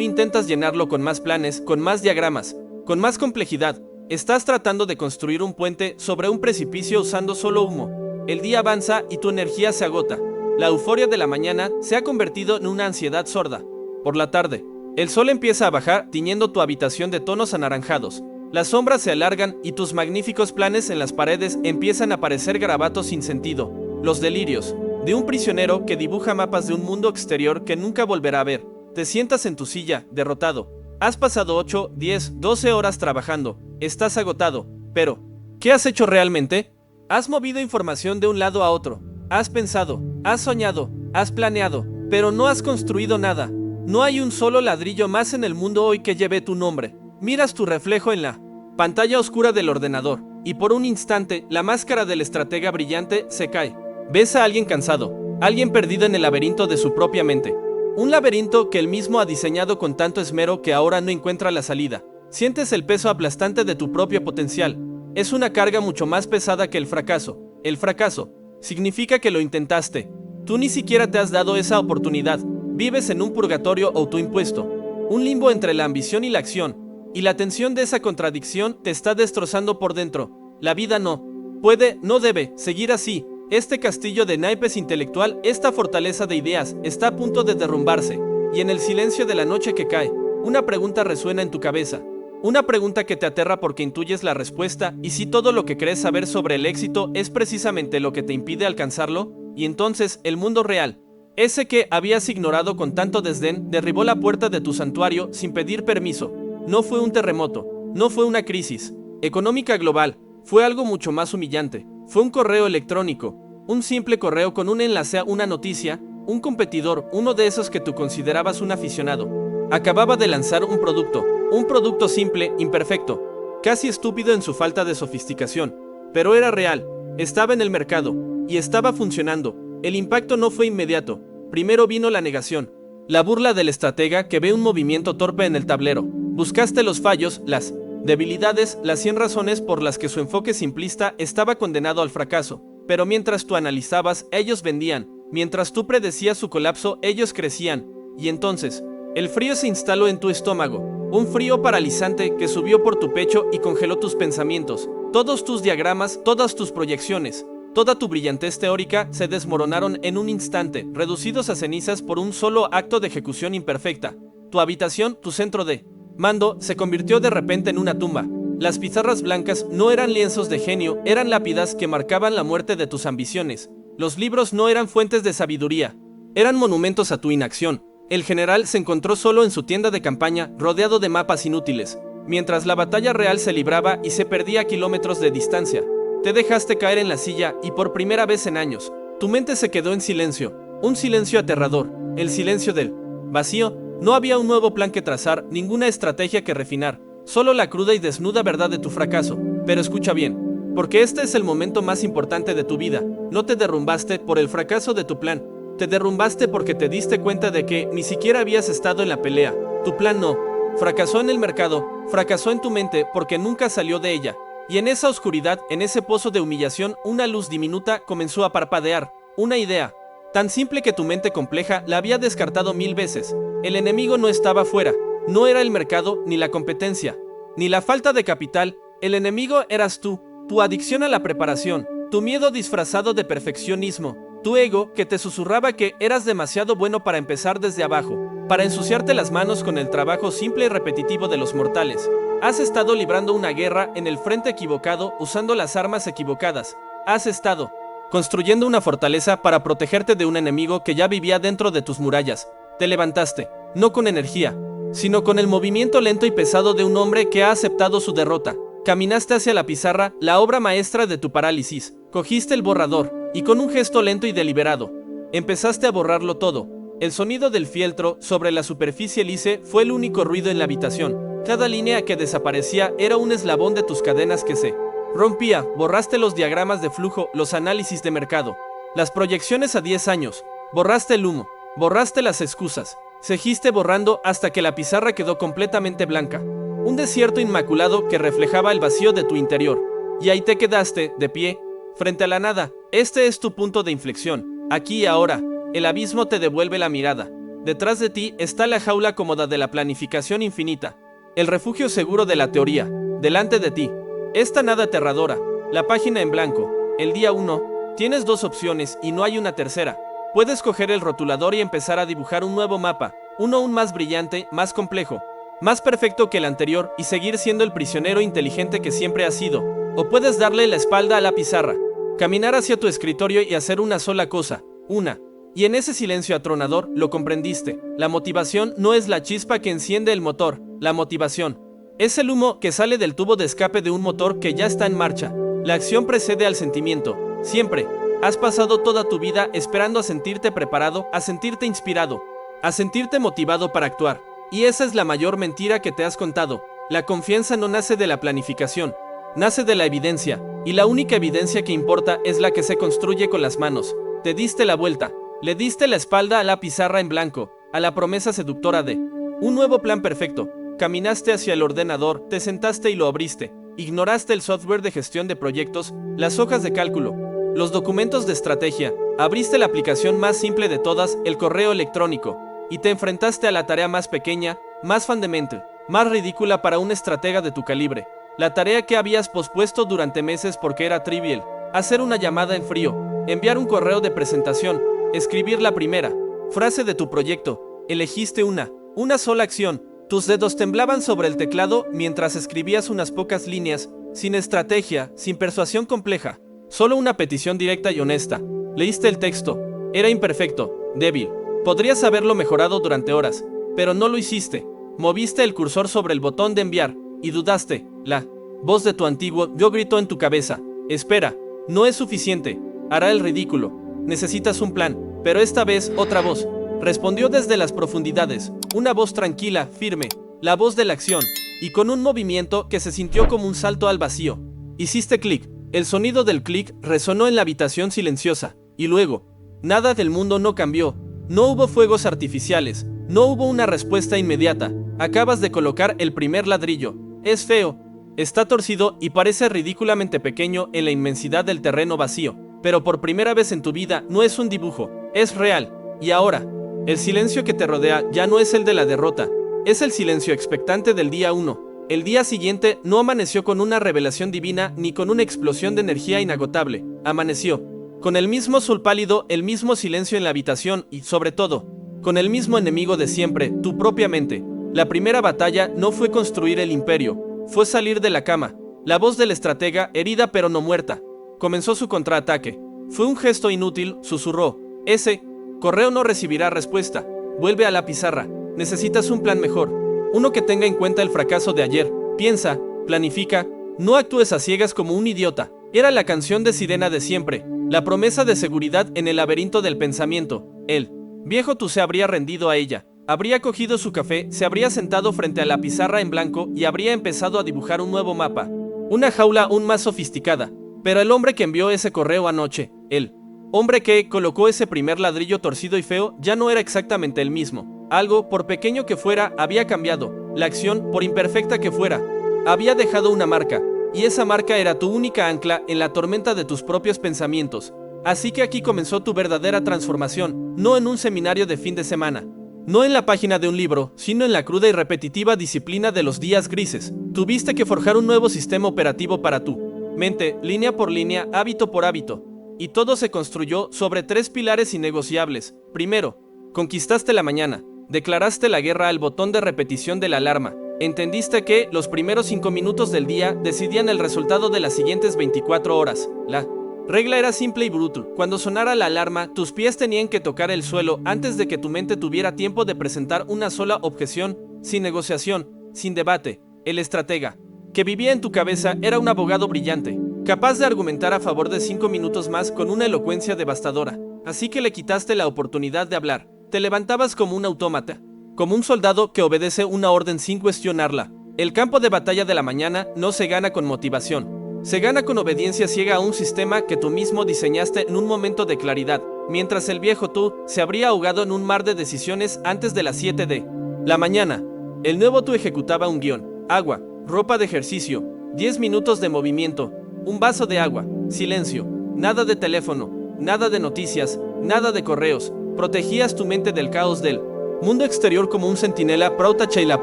intentas llenarlo con más planes, con más diagramas, con más complejidad. Estás tratando de construir un puente sobre un precipicio usando solo humo. El día avanza y tu energía se agota. La euforia de la mañana se ha convertido en una ansiedad sorda. Por la tarde, el sol empieza a bajar, tiñendo tu habitación de tonos anaranjados. Las sombras se alargan y tus magníficos planes en las paredes empiezan a parecer garabatos sin sentido. Los delirios de un prisionero que dibuja mapas de un mundo exterior que nunca volverá a ver. Te sientas en tu silla, derrotado. Has pasado 8, 10, 12 horas trabajando. Estás agotado. Pero, ¿qué has hecho realmente? Has movido información de un lado a otro. Has pensado, has soñado, has planeado, pero no has construido nada. No hay un solo ladrillo más en el mundo hoy que lleve tu nombre. Miras tu reflejo en la pantalla oscura del ordenador, y por un instante la máscara del estratega brillante se cae. Ves a alguien cansado, alguien perdido en el laberinto de su propia mente. Un laberinto que él mismo ha diseñado con tanto esmero que ahora no encuentra la salida. Sientes el peso aplastante de tu propio potencial. Es una carga mucho más pesada que el fracaso. El fracaso significa que lo intentaste. Tú ni siquiera te has dado esa oportunidad. Vives en un purgatorio autoimpuesto. Un limbo entre la ambición y la acción. Y la tensión de esa contradicción te está destrozando por dentro. La vida no puede, no debe seguir así. Este castillo de naipes intelectual, esta fortaleza de ideas, está a punto de derrumbarse. Y en el silencio de la noche que cae, una pregunta resuena en tu cabeza. Una pregunta que te aterra porque intuyes la respuesta, y si todo lo que crees saber sobre el éxito es precisamente lo que te impide alcanzarlo, y entonces el mundo real, ese que habías ignorado con tanto desdén, derribó la puerta de tu santuario sin pedir permiso. No fue un terremoto, no fue una crisis económica global, fue algo mucho más humillante. Fue un correo electrónico, un simple correo con un enlace a una noticia. Un competidor, uno de esos que tú considerabas un aficionado, acababa de lanzar un producto simple, imperfecto, casi estúpido en su falta de sofisticación, pero era real, estaba en el mercado, y estaba funcionando. El impacto no fue inmediato. Primero vino la negación, la burla del estratega que ve un movimiento torpe en el tablero. Buscaste los fallos, las debilidades, las 100 razones por las que su enfoque simplista estaba condenado al fracaso. Pero mientras tú analizabas, ellos vendían. Mientras tú predecías su colapso, ellos crecían. Y entonces, el frío se instaló en tu estómago. Un frío paralizante que subió por tu pecho y congeló tus pensamientos. Todos tus diagramas, todas tus proyecciones, toda tu brillantez teórica se desmoronaron en un instante, reducidos a cenizas por un solo acto de ejecución imperfecta. Tu habitación, tu centro de mando, se convirtió de repente en una tumba. Las pizarras blancas no eran lienzos de genio, eran lápidas que marcaban la muerte de tus ambiciones. Los libros no eran fuentes de sabiduría, eran monumentos a tu inacción. El general se encontró solo en su tienda de campaña, rodeado de mapas inútiles, mientras la batalla real se libraba y se perdía a kilómetros de distancia. Te dejaste caer en la silla y por primera vez en años, tu mente se quedó en silencio, un silencio aterrador, el silencio del vacío. No había un nuevo plan que trazar, ninguna estrategia que refinar, solo la cruda y desnuda verdad de tu fracaso. Pero escucha bien, porque este es el momento más importante de tu vida. No te derrumbaste por el fracaso de tu plan, te derrumbaste porque te diste cuenta de que ni siquiera habías estado en la pelea. Tu plan no fracasó en el mercado, fracasó en tu mente porque nunca salió de ella. Y en esa oscuridad, en ese pozo de humillación, una luz diminuta comenzó a parpadear. Una idea tan simple que tu mente compleja la había descartado 1000 veces. El enemigo no estaba fuera, no era el mercado, ni la competencia, ni la falta de capital. El enemigo eras tú, tu adicción a la preparación, tu miedo disfrazado de perfeccionismo, tu ego que te susurraba que eras demasiado bueno para empezar desde abajo, para ensuciarte las manos con el trabajo simple y repetitivo de los mortales. Has estado librando una guerra en el frente equivocado, usando las armas equivocadas. Has estado construyendo una fortaleza para protegerte de un enemigo que ya vivía dentro de tus murallas. Te levantaste, no con energía, sino con el movimiento lento y pesado de un hombre que ha aceptado su derrota. Caminaste hacia la pizarra, la obra maestra de tu parálisis. Cogiste el borrador, y con un gesto lento y deliberado, empezaste a borrarlo todo. El sonido del fieltro sobre la superficie lisa fue el único ruido en la habitación. Cada línea que desaparecía era un eslabón de tus cadenas que se rompía. Borraste los diagramas de flujo, los análisis de mercado, las proyecciones a 10 años. Borraste el humo, borraste las excusas. Seguiste borrando hasta que la pizarra quedó completamente blanca. un desierto inmaculado que reflejaba el vacío de tu interior. Y ahí te quedaste, de pie, frente a la nada. Este es tu punto de inflexión. Aquí y ahora, el abismo te devuelve la mirada. Detrás de ti está la jaula cómoda de la planificación infinita, el refugio seguro de la teoría. Delante de ti, esta nada aterradora, la página en blanco, el día 1. Tienes dos opciones y no hay una tercera. Puedes coger el rotulador y empezar a dibujar un nuevo mapa, uno aún más brillante, más complejo, más perfecto que el anterior y seguir siendo el prisionero inteligente que siempre has sido. O puedes darle la espalda a la pizarra, caminar hacia tu escritorio y hacer una sola cosa, una. Y en ese silencio atronador lo comprendiste. La motivación no es la chispa que enciende el motor, la motivación es el humo que sale del tubo de escape de un motor que ya está en marcha. La acción precede al sentimiento, siempre. Has pasado toda tu vida esperando a sentirte preparado, a sentirte inspirado, a sentirte motivado para actuar. Y esa es la mayor mentira que te has contado. La confianza no nace de la planificación, nace de la evidencia, y la única evidencia que importa es la que se construye con las manos. Te diste la vuelta, le diste la espalda a la pizarra en blanco, a la promesa seductora de un nuevo plan perfecto. Caminaste hacia el ordenador, te sentaste y lo abriste. Ignoraste el software de gestión de proyectos, las hojas de cálculo, los documentos de estrategia. Abriste la aplicación más simple de todas, el correo electrónico, y te enfrentaste a la tarea más pequeña, más fundamental, más ridícula para un estratega de tu calibre. La tarea que habías pospuesto durante meses porque era trivial. Hacer una llamada en frío, enviar un correo de presentación, escribir la primera frase de tu proyecto. Elegiste una sola acción. Tus dedos temblaban sobre el teclado mientras escribías unas pocas líneas, sin estrategia, sin persuasión compleja. Solo una petición directa y honesta. Leíste el texto. Era imperfecto, débil. Podrías haberlo mejorado durante horas, pero no lo hiciste. Moviste el cursor sobre el botón de enviar y dudaste. La voz de tu antiguo yo gritó en tu cabeza: espera, no es suficiente, hará el ridículo. Necesitas un plan, pero esta vez otra voz respondió desde las profundidades, una voz tranquila, firme, la voz de la acción, y con un movimiento que se sintió como un salto al vacío. Hiciste clic, el sonido del clic resonó en la habitación silenciosa, y luego, nada del mundo no cambió, no hubo fuegos artificiales, no hubo una respuesta inmediata. Acabas de colocar el primer ladrillo, es feo, está torcido y parece ridículamente pequeño en la inmensidad del terreno vacío, pero por primera vez en tu vida no es un dibujo, es real, y ahora, el silencio que te rodea ya no es el de la derrota, es el silencio expectante del día 1. El día siguiente no amaneció con una revelación divina ni con una explosión de energía inagotable. Amaneció con el mismo sol pálido, el mismo silencio en la habitación y, sobre todo, con el mismo enemigo de siempre, tu propia mente. La primera batalla no fue construir el imperio, fue salir de la cama. La voz del estratega, herida pero no muerta, comenzó su contraataque. Fue un gesto inútil, susurró. Ese correo no recibirá respuesta. Vuelve a la pizarra. Necesitas un plan mejor. Uno que tenga en cuenta el fracaso de ayer. Piensa, planifica, no actúes a ciegas como un idiota. Era la canción de sirena de siempre, la promesa de seguridad en el laberinto del pensamiento. El viejo tú se habría rendido a ella. Habría cogido su café, se habría sentado frente a la pizarra en blanco y habría empezado a dibujar un nuevo mapa. Una jaula aún más sofisticada. Pero el hombre que envió ese correo anoche, él, hombre que colocó ese primer ladrillo torcido y feo, ya no era exactamente el mismo. Algo, por pequeño que fuera, había cambiado. La acción, por imperfecta que fuera, había dejado una marca, y esa marca era tu única ancla en la tormenta de tus propios pensamientos. Así que aquí comenzó tu verdadera transformación, no en un seminario de fin de semana, no en la página de un libro, sino en la cruda y repetitiva disciplina de los días grises. Tuviste que forjar un nuevo sistema operativo para tu mente, línea por línea, hábito por hábito. Y todo se construyó sobre 3 pilares innegociables. Primero, conquistaste la mañana. Declaraste la guerra al botón de repetición de la alarma. Entendiste que los primeros 5 minutos del día decidían el resultado de las siguientes 24 horas. La regla era simple y brutal. Cuando sonara la alarma, tus pies tenían que tocar el suelo antes de que tu mente tuviera tiempo de presentar una sola objeción, sin negociación, sin debate. El estratega que vivía en tu cabeza era un abogado brillante, capaz de argumentar a favor de 5 minutos más con una elocuencia devastadora. Así que le quitaste la oportunidad de hablar. Te levantabas como un autómata, como un soldado que obedece una orden sin cuestionarla. El campo de batalla de la mañana no se gana con motivación, se gana con obediencia ciega a un sistema que tú mismo diseñaste en un momento de claridad, mientras el viejo tú se habría ahogado en un mar de decisiones antes de las 7 de la mañana. El nuevo tú ejecutaba un guión, agua, ropa de ejercicio, 10 minutos de movimiento, un vaso de agua, silencio, nada de teléfono, nada de noticias, nada de correos. Protegías tu mente del caos del mundo exterior como un centinela prótacha y la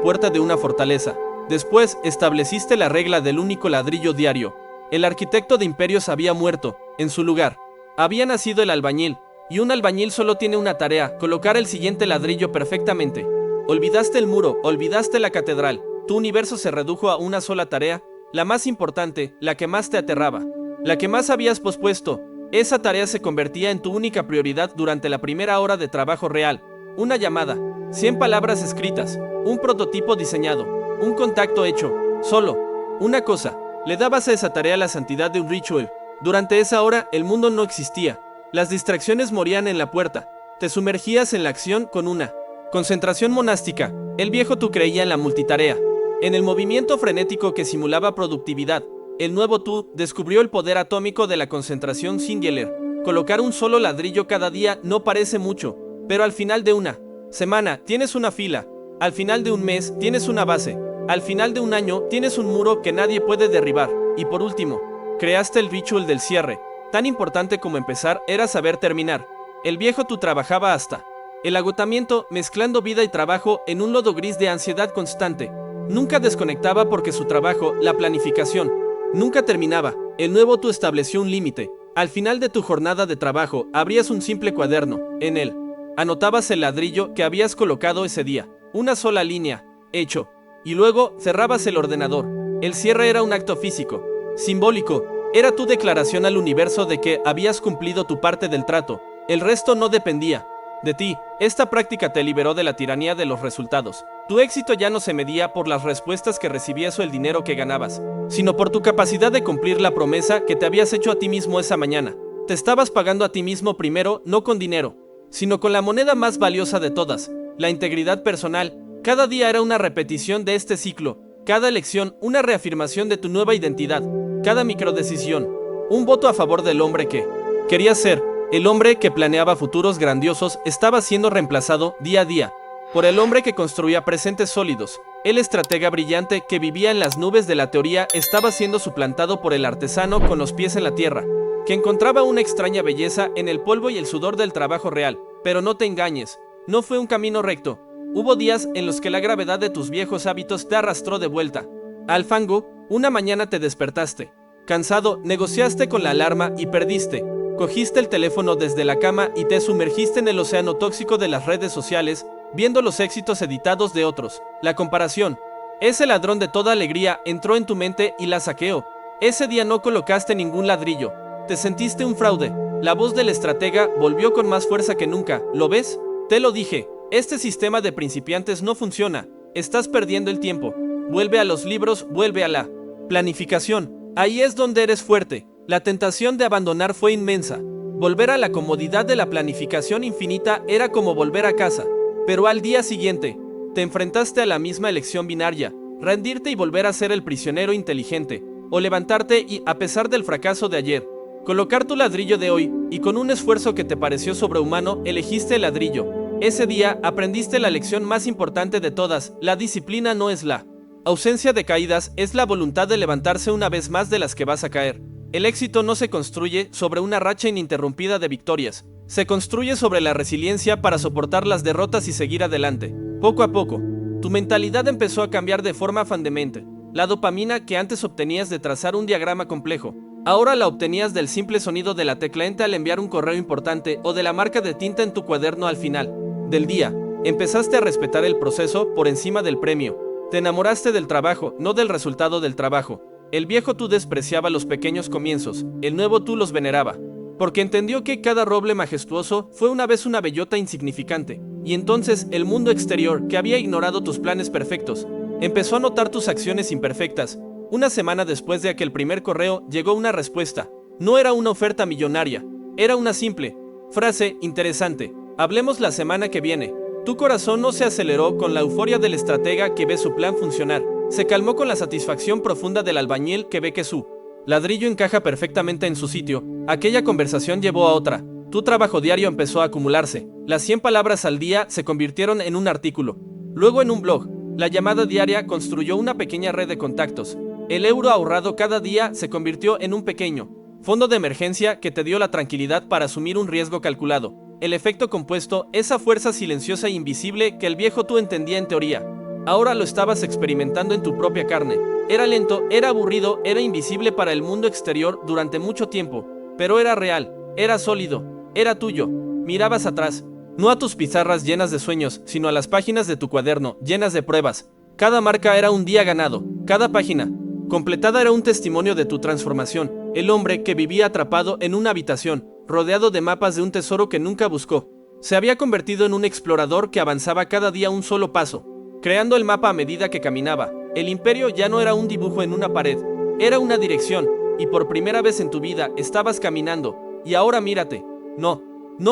puerta de una fortaleza. Después, estableciste la regla del único ladrillo diario. El arquitecto de imperios había muerto. En su lugar, había nacido el albañil. Y un albañil solo tiene una tarea: colocar el siguiente ladrillo perfectamente. Olvidaste el muro, olvidaste la catedral. Tu universo se redujo a una sola tarea, la más importante, la que más te aterraba, la que más habías pospuesto. Esa tarea se convertía en tu única prioridad durante la primera hora de trabajo real. Una llamada, 100 palabras escritas, un prototipo diseñado, un contacto hecho, solo una cosa. Le dabas a esa tarea la santidad de un ritual. Durante esa hora el mundo no existía. Las distracciones morían en la puerta. Te sumergías en la acción con una concentración monástica. El viejo tú creía en la multitarea, en el movimiento frenético que simulaba productividad. El nuevo tú descubrió el poder atómico de la concentración singular. Colocar un solo ladrillo cada día no parece mucho, pero al final de una semana tienes una fila, al final de un mes tienes una base, al final de un año tienes un muro que nadie puede derribar. Y por último, creaste el ritual del cierre. Tan importante como empezar era saber terminar. El viejo tú trabajaba hasta el agotamiento, mezclando vida y trabajo en un lodo gris de ansiedad constante. Nunca desconectaba porque su trabajo, la planificación, nunca terminaba. El nuevo tú estableció un límite. Al final de tu jornada de trabajo, abrías un simple cuaderno. En él anotabas el ladrillo que habías colocado ese día. Una sola línea, hecho. Y luego cerrabas el ordenador. El cierre era un acto físico, simbólico. Era tu declaración al universo de que habías cumplido tu parte del trato. El resto no dependía de ti. Esta práctica te liberó de la tiranía de los resultados. Tu éxito ya no se medía por las respuestas que recibías o el dinero que ganabas, sino por tu capacidad de cumplir la promesa que te habías hecho a ti mismo esa mañana. Te estabas pagando a ti mismo primero, no con dinero, sino con la moneda más valiosa de todas, la integridad personal. Cada día era una repetición de este ciclo, cada elección una reafirmación de tu nueva identidad, cada microdecisión un voto a favor del hombre que querías ser. El hombre que planeaba futuros grandiosos estaba siendo reemplazado día a día por el hombre que construía presentes sólidos. El estratega brillante que vivía en las nubes de la teoría estaba siendo suplantado por el artesano con los pies en la tierra, que encontraba una extraña belleza en el polvo y el sudor del trabajo real. Pero no te engañes, no fue un camino recto. Hubo días en los que la gravedad de tus viejos hábitos te arrastró de vuelta al fango. Una mañana te despertaste cansado, negociaste con la alarma y perdiste. Cogiste el teléfono desde la cama y te sumergiste en el océano tóxico de las redes sociales, viendo los éxitos editados de otros. La comparación, ese ladrón de toda alegría, entró en tu mente y la saqueó. Ese día no colocaste ningún ladrillo. Te sentiste un fraude. La voz del estratega volvió con más fuerza que nunca. ¿Lo ves? Te lo dije. Este sistema de principiantes no funciona. Estás perdiendo el tiempo. Vuelve a los libros, vuelve a la planificación. Ahí es donde eres fuerte. La tentación de abandonar fue inmensa. Volver a la comodidad de la planificación infinita era como volver a casa. Pero al día siguiente, te enfrentaste a la misma elección binaria: rendirte y volver a ser el prisionero inteligente, o levantarte y, a pesar del fracaso de ayer, colocar tu ladrillo de hoy. Y con un esfuerzo que te pareció sobrehumano, elegiste el ladrillo. Ese día aprendiste la lección más importante de todas: la disciplina no es la ausencia de caídas, es la voluntad de levantarse una vez más de las que vas a caer. El éxito no se construye sobre una racha ininterrumpida de victorias, se construye sobre la resiliencia para soportar las derrotas y seguir adelante. Poco a poco, tu mentalidad empezó a cambiar de forma fundamental. La dopamina que antes obtenías de trazar un diagrama complejo, ahora la obtenías del simple sonido de la tecla Enter al enviar un correo importante o de la marca de tinta en tu cuaderno al final del día. Empezaste a respetar el proceso por encima del premio. Te enamoraste del trabajo, no del resultado del trabajo. El viejo tú despreciaba los pequeños comienzos, el nuevo tú los veneraba, porque entendió que cada roble majestuoso fue una vez una bellota insignificante. Y entonces el mundo exterior, que había ignorado tus planes perfectos, empezó a notar tus acciones imperfectas. Una semana después de aquel primer correo llegó una respuesta. No era una oferta millonaria, era una simple frase interesante: hablemos la semana que viene. Tu corazón no se aceleró con la euforia del estratega que ve su plan funcionar. Se calmó con la satisfacción profunda del albañil que ve que su ladrillo encaja perfectamente en su sitio. Aquella conversación llevó a otra. Tu trabajo diario empezó a acumularse. Las 100 palabras al día se convirtieron en un artículo, luego en un blog, La llamada diaria construyó una pequeña red de contactos. El euro ahorrado cada día se convirtió en un pequeño fondo de emergencia que te dio la tranquilidad para asumir un riesgo calculado. El efecto compuesto, esa fuerza silenciosa e invisible que el viejo tú entendía en teoría, ahora lo estabas experimentando en tu propia carne. Era lento, era aburrido, era invisible para el mundo exterior durante mucho tiempo, pero era real, era sólido, era tuyo. Mirabas atrás, no a tus pizarras llenas de sueños, sino a las páginas de tu cuaderno llenas de pruebas. Cada marca era un día ganado, cada página completada era un testimonio de tu transformación. El hombre que vivía atrapado en una habitación, rodeado de mapas de un tesoro que nunca buscó, se había convertido en un explorador que avanzaba cada día un solo paso, creando el mapa a medida que caminaba. El imperio ya no era un dibujo en una pared, era una dirección, y por primera vez en tu vida estabas caminando. Y ahora mírate. No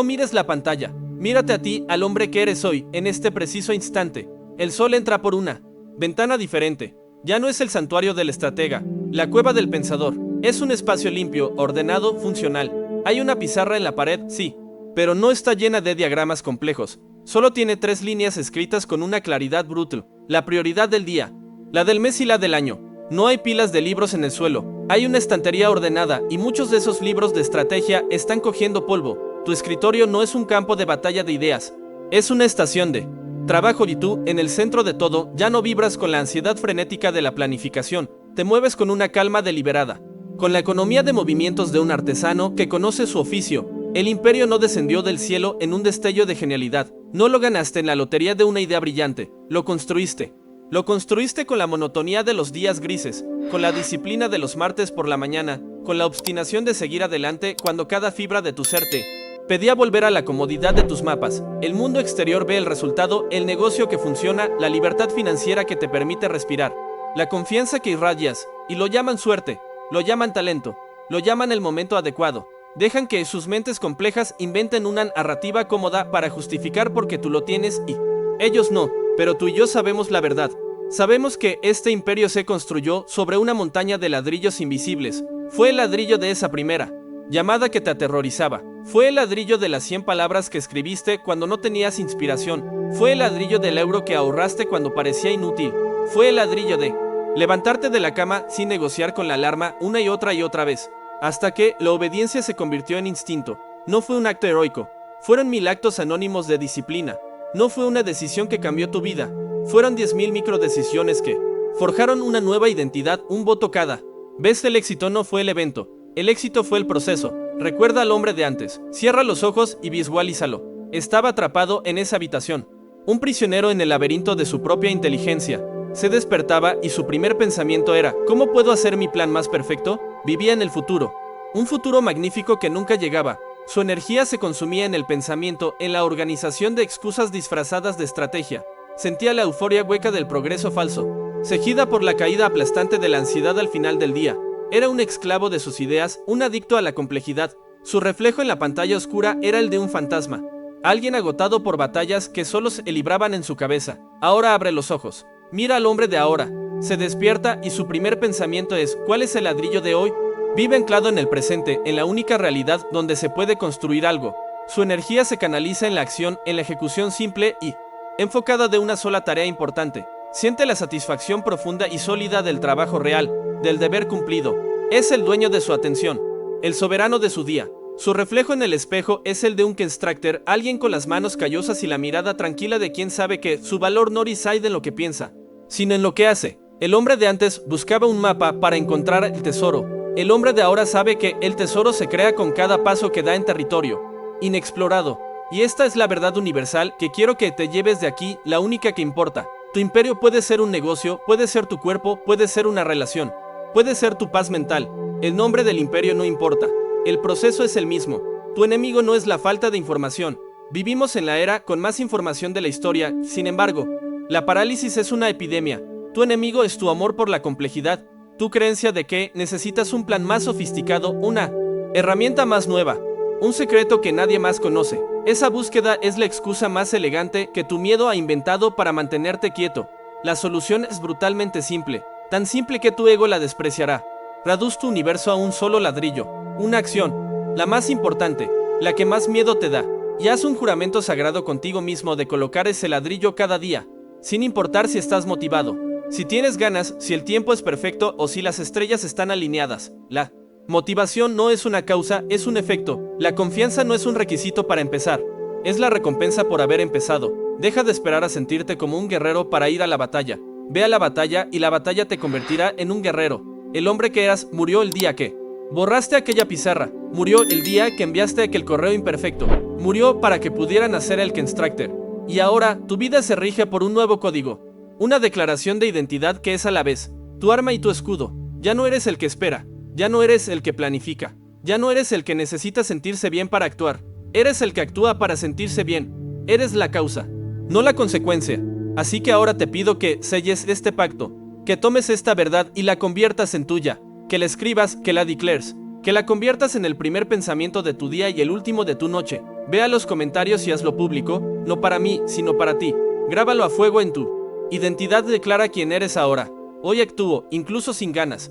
mires la pantalla. Mírate a ti, al hombre que eres hoy, en este preciso instante. El sol entra por una ventana diferente. Ya no es el santuario del estratega, la cueva del pensador. Es un espacio limpio, ordenado, funcional. Hay una pizarra en la pared, sí, pero no está llena de diagramas complejos. Solo tiene 3 líneas escritas con una claridad brutal. La prioridad del día, la del mes y la del año. No hay pilas de libros en el suelo. Hay una estantería ordenada y muchos de esos libros de estrategia están cogiendo polvo. Tu escritorio no es un campo de batalla de ideas. Es una estación de trabajo y tú, en el centro de todo, ya no vibras con la ansiedad frenética de la planificación. Te mueves con una calma deliberada, con la economía de movimientos de un artesano que conoce su oficio. El imperio no descendió del cielo en un destello de genialidad. No lo ganaste en la lotería de una idea brillante. Lo construiste. Lo construiste con la monotonía de los días grises, con la disciplina de los martes por la mañana, con la obstinación de seguir adelante cuando cada fibra de tu ser te pedía volver a la comodidad de tus mapas. El mundo exterior ve el resultado, el negocio que funciona, la libertad financiera que te permite respirar, la confianza que irradias, y lo llaman suerte, lo llaman talento, lo llaman el momento adecuado. Dejan que sus mentes complejas inventen una narrativa cómoda para justificar por qué tú lo tienes y ellos no, pero tú y yo sabemos la verdad. Sabemos que este imperio se construyó sobre una montaña de ladrillos invisibles. Fue el ladrillo de esa primera llamada que te aterrorizaba. Fue el ladrillo de las 100 palabras que escribiste cuando no tenías inspiración. Fue el ladrillo del euro que ahorraste cuando parecía inútil. Fue el ladrillo de levantarte de la cama sin negociar con la alarma una y otra vez, hasta que la obediencia se convirtió en instinto. No fue un acto heroico. Fueron 1000 actos anónimos de disciplina. No fue una decisión que cambió tu vida. Fueron 10.000 microdecisiones que forjaron una nueva identidad, un voto cada vez. El éxito no fue el evento. El éxito fue el proceso. Recuerda al hombre de antes. Cierra los ojos y visualízalo. Estaba atrapado en esa habitación, un prisionero en el laberinto de su propia inteligencia. Se despertaba y su primer pensamiento era: ¿cómo puedo hacer mi plan más perfecto? Vivía en el futuro. Un futuro magnífico que nunca llegaba. Su energía se consumía en el pensamiento, en la organización de excusas disfrazadas de estrategia. Sentía la euforia hueca del progreso falso, seguida por la caída aplastante de la ansiedad al final del día. Era un esclavo de sus ideas, un adicto a la complejidad. Su reflejo en la pantalla oscura era el de un fantasma, alguien agotado por batallas que solo se libraban en su cabeza. Ahora abre los ojos. Mira al hombre de ahora. Se despierta y su primer pensamiento es: ¿cuál es el ladrillo de hoy? Vive anclado en el presente, en la única realidad donde se puede construir algo. Su energía se canaliza en la acción, en la ejecución simple y enfocada de una sola tarea importante. Siente la satisfacción profunda y sólida del trabajo real, del deber cumplido. Es el dueño de su atención, el soberano de su día. Su reflejo en el espejo es el de un constructor, alguien con las manos callosas y la mirada tranquila de quien sabe que su valor no reside en lo que piensa, sino en lo que hace. El hombre de antes buscaba un mapa para encontrar el tesoro. El hombre de ahora sabe que el tesoro se crea con cada paso que da en territorio inexplorado. Y esta es la verdad universal que quiero que te lleves de aquí, la única que importa. Tu imperio puede ser un negocio, puede ser tu cuerpo, puede ser una relación, puede ser tu paz mental. El nombre del imperio no importa. El proceso es el mismo. Tu enemigo no es la falta de información. Vivimos en la era con más información de la historia. Sin embargo, la parálisis es una epidemia. Tu enemigo es tu amor por la complejidad, tu creencia de que necesitas un plan más sofisticado, una herramienta más nueva, un secreto que nadie más conoce. Esa búsqueda es la excusa más elegante que tu miedo ha inventado para mantenerte quieto. La solución es brutalmente simple, tan simple que tu ego la despreciará. Reduce tu universo a un solo ladrillo, una acción, la más importante, la que más miedo te da, y haz un juramento sagrado contigo mismo de colocar ese ladrillo cada día. sin importar si estás motivado, si tienes ganas, si el tiempo es perfecto o si las estrellas están alineadas. La motivación no es una causa, es un efecto. La confianza no es un requisito para empezar, es la recompensa por haber empezado. Deja de esperar a sentirte como un guerrero para ir a la batalla. Ve a la batalla y la batalla te convertirá en un guerrero. El hombre que eras murió el día que borraste aquella pizarra, murió el día que enviaste aquel correo imperfecto, murió para que pudiera nacer el Constructor. Y ahora, tu vida se rige por un nuevo código, una declaración de identidad que es a la vez tu arma y tu escudo. Ya no eres el que espera, ya no eres el que planifica, ya no eres el que necesita sentirse bien para actuar, eres el que actúa para sentirse bien, eres la causa, no la consecuencia. Así que ahora te pido que selles este pacto, que tomes esta verdad y la conviertas en tuya, que la escribas, que la declares, que la conviertas en el primer pensamiento de tu día y el último de tu noche. Ve a los comentarios y hazlo público, no para mí, sino para ti. Grábalo a fuego en tu identidad, declara quién eres ahora. Hoy actúo, incluso sin ganas.